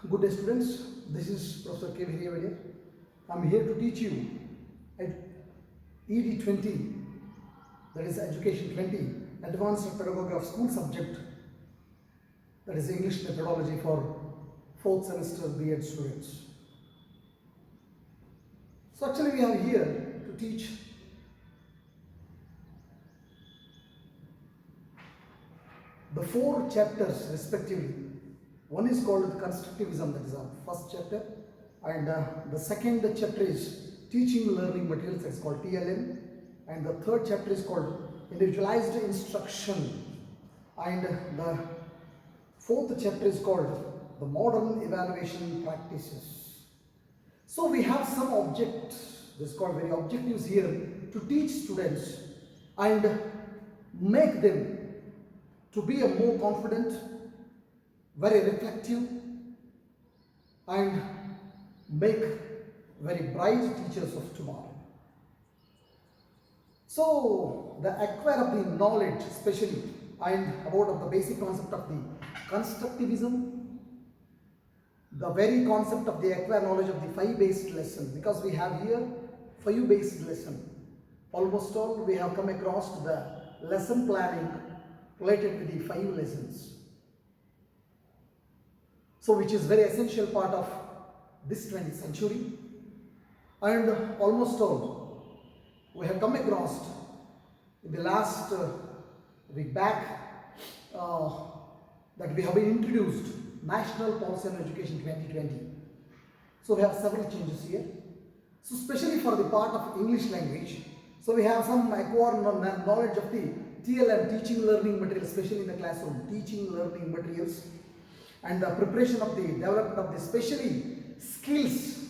Good day students, this is Professor KVH. I am here to teach you ED 20, that is Education 20, Advanced Pedagogy of School subject, that is English Methodology for 4th semester B.Ed students. So actually we are here to teach the 4 chapters respectively. One is called constructivism, that is our first chapter, and the second chapter is teaching learning materials, that is called TLM, and the third chapter is called individualized instruction, and the fourth chapter is called the modern evaluation practices. So we have some objects, this is called very objectives here, to teach students and make them to be a more confident, very reflective, and make very bright teachers of tomorrow. So the acquire of the knowledge especially, and about the basic concept of the constructivism, the very concept of the acquire knowledge of the 5 based lesson, because we have here 5 based lesson. Almost all we have come across to the lesson planning related to the 5 lessons. So which is very essential part of this 20th century, and almost all we have come across in the last week back that we have been introduced National Policy on Education 2020. So we have several changes here. So especially for the part of English language, so we have some acquired knowledge of the TLM, teaching learning materials, especially in the classroom, teaching learning materials, and the preparation of the development of the specially skills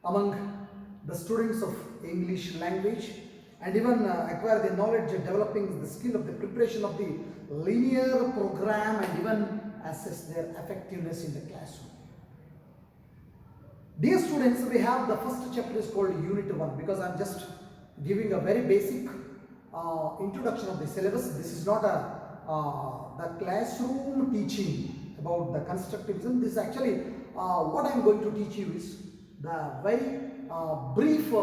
among the students of English language, and even acquire the knowledge of developing the skill of the preparation of the linear program, and even assess their effectiveness in the classroom. Dear students, we have the first chapter is called Unit 1, because I am just giving a very basic introduction of the syllabus. This is not the classroom teaching about the constructivism. This is actually what I am going to teach you is the very brief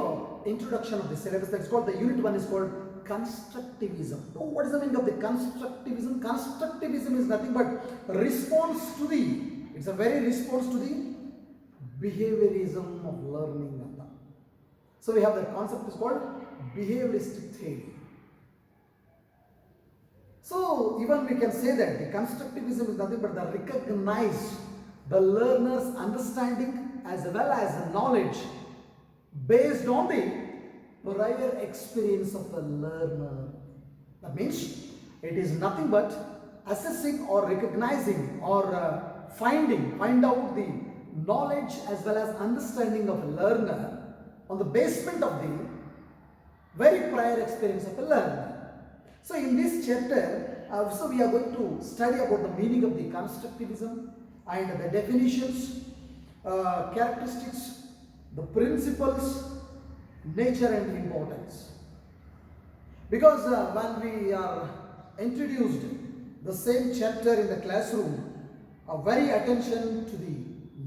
introduction of the syllabus. That is called, the Unit 1 is called constructivism. So what is the meaning of the constructivism? Constructivism is nothing but response to the, it's a very response to the behaviorism of learning method. So we have the concept is called behavioristic theory. So even we can say that the constructivism is nothing but the recognize the learner's understanding as well as the knowledge based on the prior experience of the learner. That means it is nothing but assessing or recognizing or find out the knowledge as well as understanding of a learner on the basement of the very prior experience of a learner. So in this chapter, so we are going to study about the meaning of the constructivism and the definitions, characteristics, the principles, nature and importance. Because when we are introduced the same chapter in the classroom, very attention to the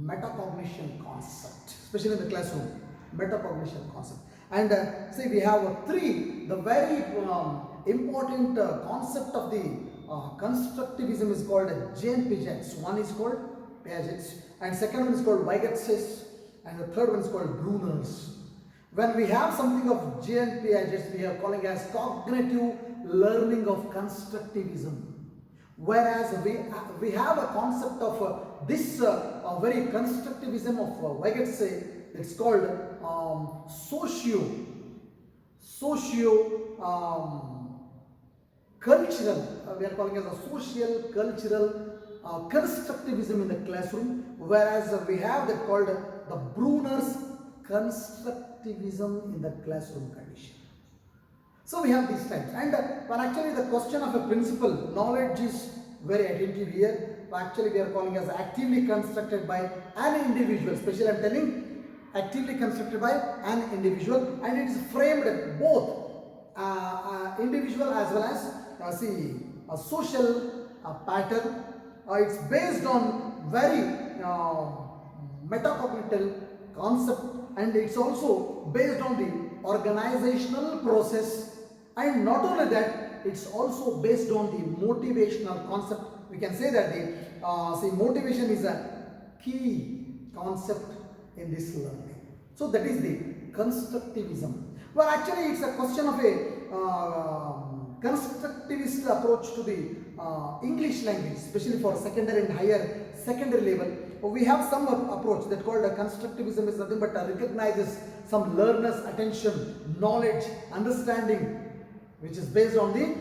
metacognition concept, especially in the classroom, metacognition concept. And say we have 3, the very important concept of the constructivism is called J and Piaget's. One is called Piaget's, and second one is called Vygotsky's, and the third one is called Bruner's. When we have something of J and Piaget's, we are calling as cognitive learning of constructivism. Whereas we have a concept of this very constructivism of Vygotsky, it's called cultural, we are calling as a social cultural constructivism in the classroom, whereas we have that called the Bruner's constructivism in the classroom condition. So we have these types, and when actually the question of a principle, knowledge is very attentive here. Actually we are calling as actively constructed by an individual, especially I am telling actively constructed by an individual, and it is framed both individual as well as a social pattern. It's based on very metacognitive concept, and it's also based on the organizational process, and not only that, it's also based on the motivational concept. We can say that the motivation is a key concept in this learning. So that is the constructivism. Well, actually it's a question of a constructivist approach to the English language, especially for secondary and higher secondary level. We have some approach that called constructivism is nothing but recognizes some learner's attention, knowledge, understanding, which is based on the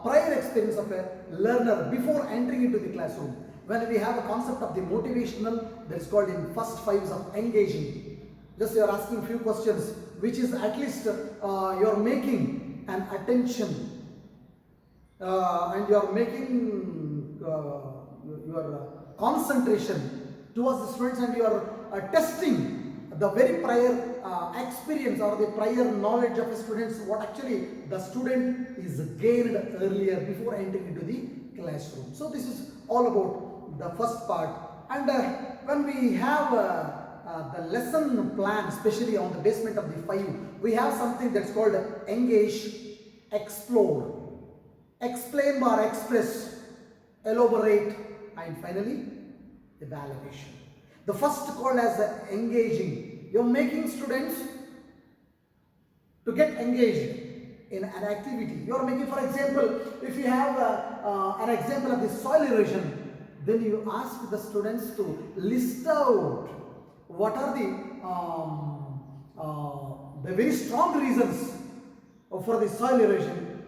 prior experience of a learner before entering into the classroom. When we have a concept of the motivational, that is called in first phases of engaging. Just you are asking few questions, which is at least you are making an attention and you are making your concentration towards the students, and you are testing the very prior experience or the prior knowledge of the students, what actually the student is gained earlier before entering into the classroom. So this is all about the first part. And when we have the lesson plan, especially on the basement of the 5, we have something that's called engage, explore, explain or express, elaborate, and finally evaluation. The first called as engaging. You're making students to get engaged in an activity. You're making, for example, if you have an example of the soil erosion, then you ask the students to list out what are the very strong reasons for the soil erosion.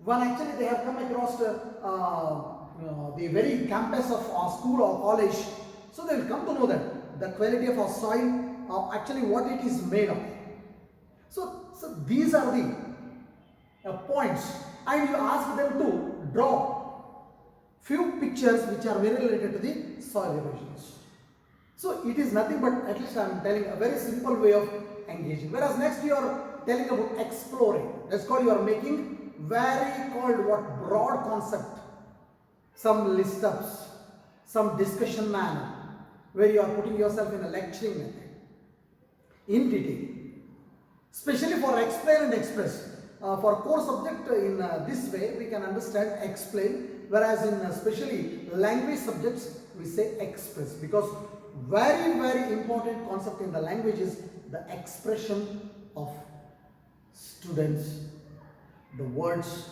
When actually they have come across the very campus of our school or college, so they will come to know that the quality of our soil, actually what it is made of. So these are the points, and you ask them to draw few pictures which are very related to the soil erosions. So it is nothing but, at least I am telling, a very simple way of engaging. Whereas next you are telling about exploring. That's called you are making very called what broad concept, some list ups, some discussion manner, where you are putting yourself in a lecturing method in detail, especially for explain and express. For core subject in this way we can understand explain, whereas in especially language subjects we say express, because very important concept in the language is the expression of students, the words,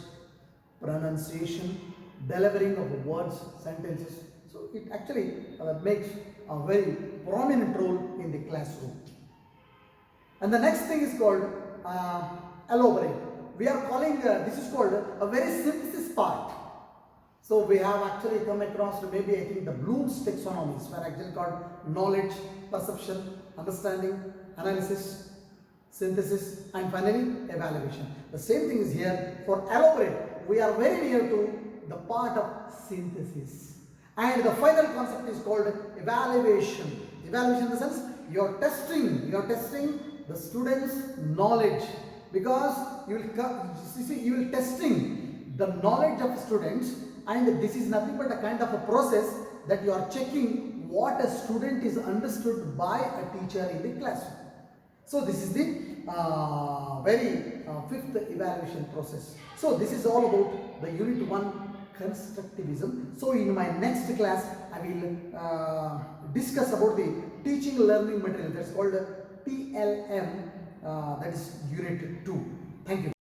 pronunciation, delivering of words, sentences. So it actually makes a very prominent role in the classroom. And the next thing is called elaborate. We are calling this is called a very synthesis part. So we have actually come across maybe I think the Bloom's taxonomies, where actually called knowledge, perception, understanding, analysis, synthesis, and finally evaluation. The same thing is here for elaborate. We are very near to the part of synthesis, and the final concept is called evaluation. Evaluation in the sense you are testing the students' knowledge, because you will testing the knowledge of students, and this is nothing but a kind of a process that you are checking what a student is understood by a teacher in the classroom. So this is the very fifth evaluation process. So this is all about the unit 1 constructivism. So in my next class I will discuss about the teaching learning material, that's called TLM, that is unit 2. Thank you.